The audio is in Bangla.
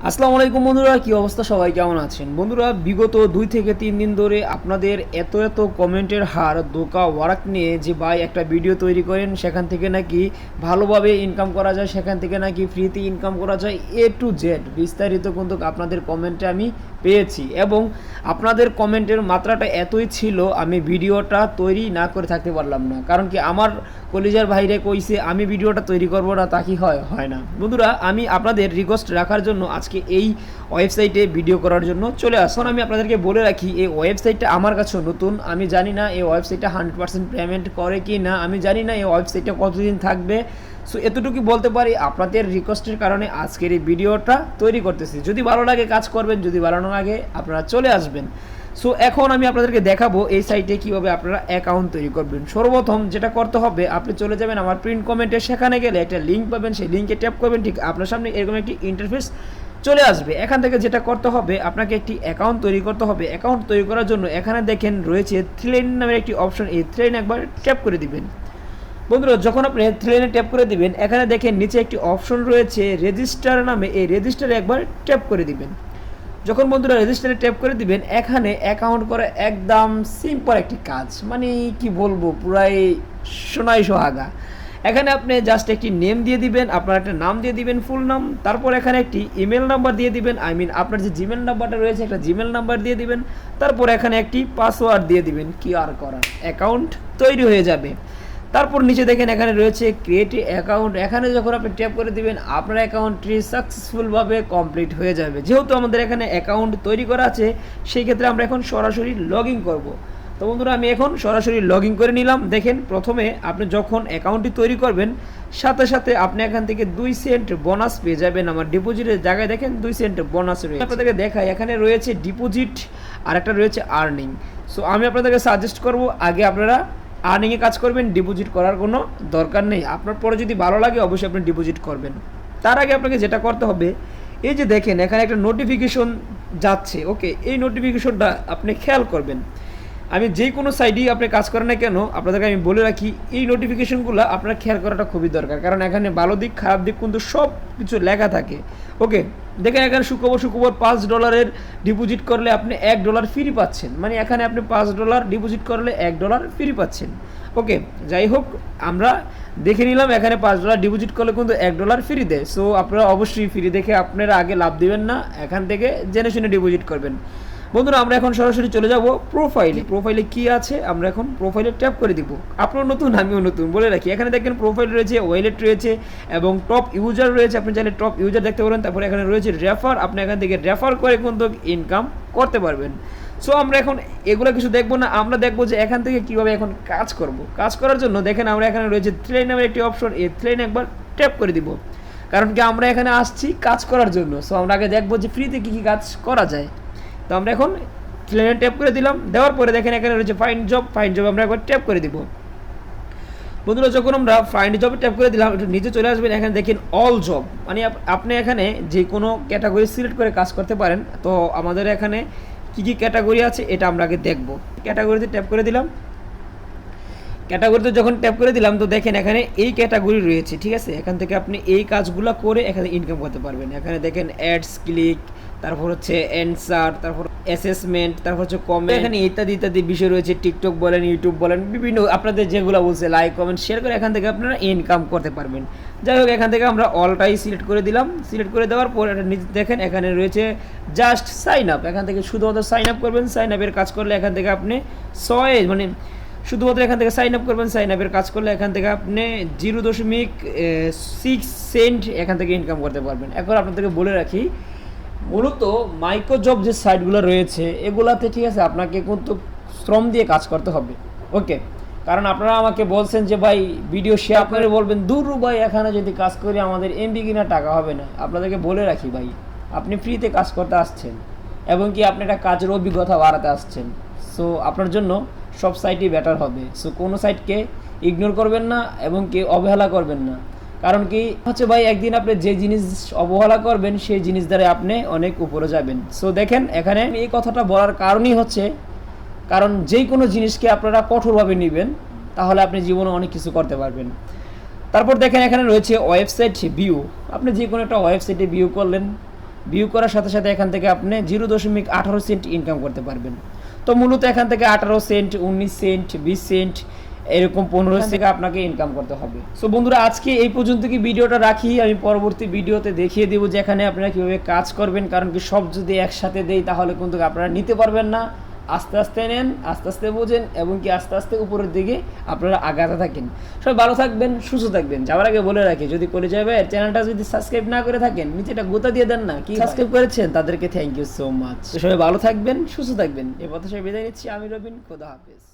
আসসালামু আলাইকুম বন্ধুরা, কি অবস্থা? সবাই কেমন আছেন? বন্ধুরা, বিগত 2 থেকে 3 দিন ধরে আপনাদের এত কমেন্টের হার ধোঁকা ওয়ারাক নিয়ে যে ভাই একটা ভিডিও তৈরি করেন, সেখান থেকে নাকি ভালোভাবে ইনকাম করা যায়, সেখান থেকে নাকি ফ্রিতে ইনকাম করা যায়, এ টু জেড বিস্তারিত কিন্তু আপনাদের কমেন্টে আমি পেয়েছি। এবং আপনাদের কমেন্টের মাত্রাটা এতই ছিল, আমি ভিডিওটা তৈরি না করে থাকতে পারলাম না। কারণ কি, আমার কলিজার ভাইরে কইছে আমি ভিডিওটা তৈরি করব না, তা কি হয় না। বন্ধুরা, আমি আপনাদের রিকোয়েস্ট রাখার জন্য আজকে এই ওয়েবসাইটে ভিডিও করার জন্য চলে আসুন। আমি আপনাদেরকে বলে রাখি, এই ওয়েবসাইটটা আমার কাছেও নতুন। আমি জানি না এই ওয়েবসাইটটা 100% পেমেন্ট করে কি না, আমি জানি না এই ওয়েবসাইটটা কতদিন থাকবে। সো এতটুকু বলতে পারি, আপনাদের রিকোয়েস্টের কারণে আজকের এই ভিডিওটা তৈরি করতেছি। যদি ভালো লাগে কাজ করবেন, যদি ভালো না লাগে আপনারা চলে আসবেন। সো এখন আমি আপনাদেরকে দেখাবো এই সাইটে কীভাবে আপনারা অ্যাকাউন্ট তৈরি করবেন। সর্বপ্রথম যেটা করতে হবে, আপনি চলে যাবেন আমার প্রিন্ট কমেন্টে, সেখানে গেলে একটা লিঙ্ক পাবেন, সেই লিঙ্কে ট্যাপ করবেন, ঠিক আপনার সামনে এরকম একটি ইন্টারফেস চলে আসবে। এখান থেকে যেটা করতে হবে, আপনাকে একটি অ্যাকাউন্ট তৈরি করতে হবে। অ্যাকাউন্ট তৈরি করার জন্য এখানে দেখেন রয়েছে থ্রেন নামের একটি অপশন, এই থ্রেন একবার ট্যাপ করে দিবেন। বন্ধুরা, যখন আপনি থ্রেনে ট্যাপ করে দিবেন, এখানে দেখেন নিচে একটি অপশন রয়েছে রেজিস্টার নামে, এই রেজিস্টারে একবার ট্যাপ করে দিবেন। যখন বন্ধুরা রেজিস্টারে ট্যাপ করে দিবেন, এখানে অ্যাকাউন্ট করা একদম সিম্পল একটি কাজ, মানে কি বলবো, পুরাই সোনাই সোহাগা। এখানে আপনি জাস্ট একটি নেম দিয়ে দিবেন, আপনার একটা নাম দিয়ে দিবেন, ফুল নাম। তারপর এখানে একটি ইমেল নাম্বার দিয়ে দিবেন, আপনার যে জিমেল নাম্বারটা রয়েছে একটা জিমেল নাম্বার দিয়ে দিবেন। তারপর এখানে একটি পাসওয়ার্ড দিয়ে দিবেন। কি আর করার, অ্যাকাউন্ট তৈরি হয়ে যাবে। তারপর নিচে দেখেন এখানে রয়েছে ক্রিয়েট অ্যাকাউন্ট। এখানে যখন আপনি ট্যাপ করে দিবেন, আপনার অ্যাকাউন্টটি সাকসেসফুলভাবে কমপ্লিট হয়ে যাবে। যেহেতু আমাদের এখানে অ্যাকাউন্ট তৈরি করা আছে, সেই ক্ষেত্রে আমরা এখন সরাসরি লগ ইন করবো। তো বন্ধুরা, আমি এখন সরাসরি লগ ইন করে নিলাম। দেখেন, প্রথমে আপনি যখন অ্যাকাউন্টটি তৈরি করবেন, সাথে সাথে আপনি এখান থেকে 2 সেন্ট বোনাস পেয়ে যাবেন। আমার ডিপোজিটের জায়গায় দেখেন 2 সেন্ট বোনাস রয়েছে। আপনাদেরকে দেখাই, এখানে রয়েছে ডিপোজিট আর একটা রয়েছে আর্নিং। সো আমি আপনাদেরকে সাজেস্ট করব, আগে আপনারা আর্নিংয়ে কাজ করবেন, ডিপোজিট করার কোনো দরকার নেই। আপনার পরে যদি ভালো লাগে অবশ্যই আপনি ডিপোজিট করবেন। তার আগে আপনাকে যেটা করতে হবে, এই যে দেখেন এখানে একটা নোটিফিকেশন যাচ্ছে, ওকে, এই নোটিফিকেশনটা আপনি খেয়াল করবেন। আমি যে কোনো সাইডেই আপনি কাজ করেন না কেন, আপনাদেরকে আমি বলে রাখি, এই নোটিফিকেশনগুলো আপনার খেয়াল করাটা খুবই দরকার। কারণ এখানে ভালো দিক খারাপ দিক কিন্তু সব কিছু লেখা থাকে। ওকে, দেখেন এখানে শুক্রবার $5 ডিপোজিট করলে আপনি $1 ফ্রি পাচ্ছেন। মানে এখানে আপনি $5 ডিপোজিট করলে $1 ফ্রি পাচ্ছেন। ওকে, যাই হোক, আমরা দেখে নিলাম এখানে $5 ডিপোজিট করলে কিন্তু $1 ফ্রি দেয়। সো আপনারা অবশ্যই ফ্রি দেখে আপনারা আগে লাভ দিবেন না, এখান থেকে জেনে শুনে ডিপোজিট করবেন। বন্ধুরা, আমরা এখন সরাসরি চলে যাব প্রোফাইলে কি আছে, আমরা এখন প্রোফাইলে ট্যাপ করে দিব। আপনারা নতুন, আমিও নতুন, বলে রাখি। এখানে দেখেন প্রোফাইল রয়েছে, ওয়ালেট রয়েছে এবং টপ ইউজার রয়েছে। আপনি চাইলে টপ ইউজার দেখতে পারেন। তারপরে এখানে রয়েছে রেফার, আপনি এখান থেকে রেফার করে কিন্তু ইনকাম করতে পারবেন। সো আমরা এখন এগুলো কিছু দেখবো না, আমরা দেখবো যে এখান থেকে কীভাবে এখন কাজ করব। কাজ করার জন্য দেখেন আমরা এখানে রয়েছে থ্রেন নামের একটি অপশন, এই থ্রেন একবার ট্যাপ করে দিব। কারণ কি, আমরা এখানে আসছি কাজ করার জন্য। সো আমরা আগে দেখবো যে ফ্রিতে কী কী কাজ করা যায়। তো আমরা এখন প্লেনে ট্যাপ করে দিলাম। দেওয়ার পরে দেখেন এখানে রয়েছে ফাইন্ড জব আমরা একবার ট্যাপ করে দিব। বন্ধুরা, যখন আমরা ফাইন্ড জবে ট্যাপ করে দিলাম, একটু নিচে চলে আসবেন। এখানে দেখেন অল জব, মানে আপনি এখানে যে কোনো ক্যাটাগরি সিলেক্ট করে কাজ করতে পারেন। তো আমাদের এখানে কী কী ক্যাটাগরি আছে এটা আমরা আগে দেখব। ক্যাটাগরিতে ট্যাপ করে দিলাম। ক্যাটাগরিতে যখন ট্যাপ করে দিলাম, তো দেখেন এখানে এই ক্যাটাগরি রয়েছে, ঠিক আছে। এখান থেকে আপনি এই কাজগুলো করে এখানে ইনকাম করতে পারবেন। এখানে দেখেন অ্যাডস, ক্লিক, তারপর হচ্ছে অ্যান্সার, তারপর অ্যাসেসমেন্ট, তারপর হচ্ছে কমেন্ট, এখানে ইত্যাদি বিষয় রয়েছে। টিকটক বলেন, ইউটিউব বলেন, বিভিন্ন আপনাদের যেগুলো বলছে লাইক কমেন্ট শেয়ার করে এখান থেকে আপনারা ইনকাম করতে পারবেন। যাই হোক, এখান থেকে আমরা অলটাই সিলেক্ট করে দিলাম। সিলেক্ট করে দেওয়ার পর এটা নিচে দেখেন এখানে রয়েছে জাস্ট সাইন আপ। এখান থেকে শুধুমাত্র সাইন আপ করবেন। সাইন আপের কাজ করলে এখান থেকে আপনি শুধুমাত্র এখান থেকে সাইন আপ করবেন। সাইন আপের কাজ করলে এখান থেকে আপনি 0.6 সেন্ট এখান থেকে ইনকাম করতে পারবেন। এখন আপনাদেরকে বলে রাখি, মূলত মাইক্রো জব যে সাইটগুলো রয়েছে এগুলাতে, ঠিক আছে, আপনাকে কিন্তু শ্রম দিয়ে কাজ করতে হবে। ওকে, কারণ আপনারা আমাকে বলছেন যে ভাই ভিডিও শেয়ার করে বলবেন, দূর ভাই এখানে যদি কাজ করি আমাদের এমবি কিনা টাকা হবে না। আপনাদেরকে বলে রাখি ভাই, আপনি ফ্রিতে কাজ করতে আসছেন এবং কি আপনি একটা কাজের অভিজ্ঞতা বাড়াতে আসছেন। সো আপনার জন্য সব সাইটই বেটার হবে। সো কোনো সাইটকে ইগনোর করবেন না এবং কি অবহেলা করবেন না। কারণ কি হচ্ছে ভাই, একদিন আপনি যে জিনিস অবহেলা করবেন সেই জিনিস দ্বারা আপনি অনেক উপরে যাবেন। সো দেখেন এখানে এই কথাটা বলার কারণই হচ্ছে, কারণ যেই কোনো জিনিসকে আপনারা কঠোরভাবে নেবেন, তাহলে আপনি জীবনে অনেক কিছু করতে পারবেন। তারপর দেখেন এখানে রয়েছে ওয়েবসাইট ভিউ। আপনি যে কোনো একটা ওয়েবসাইটে ভিউ করলেন, ভিউ করার সাথে সাথে এখান থেকে আপনি 0.18 সেন্ট ইনকাম করতে পারবেন। তো মূলত এখান থেকে 18 সেন্ট, 19 সেন্ট, 20 সেন্ট, এরকম 15 থেকে আপনাকে ইনকাম করতে হবে। সো বন্ধুরা, আজকে এই পর্যন্ত কি ভিডিওটা রাখি। আমি পরবর্তী ভিডিওতে দেখিয়ে দেবো যে এখানে আপনারা কীভাবে কাজ করবেন, কারণ কি সব যদি একসাথে দেই তাহলে কিন্তু আপনারা নিতে পারবেন না। আস্তে আস্তে নেন, আস্তে আস্তে বোঝেন, এবং কি আস্তে আস্তে উপরের দিকে আপনারা আগাতে থাকেন। সবাই ভালো থাকবেন, সুস্থ থাকবেন। যাওয়ার আগে বলে রাখি, যদি করে যাবে চ্যানেলটা যদি সাবস্ক্রাইব না করে থাকেন, নিচে একটা গোতা দিয়ে দেন না, কি সাবস্ক্রাইব করেছেন তাদেরকে থ্যাংক ইউ সো মাচ। সবাই ভালো থাকবেন, সুস্থ থাকবেন। এই কথা সবাই বিদায় নিচ্ছি। আমি রবিন, খোদা হাফেজ।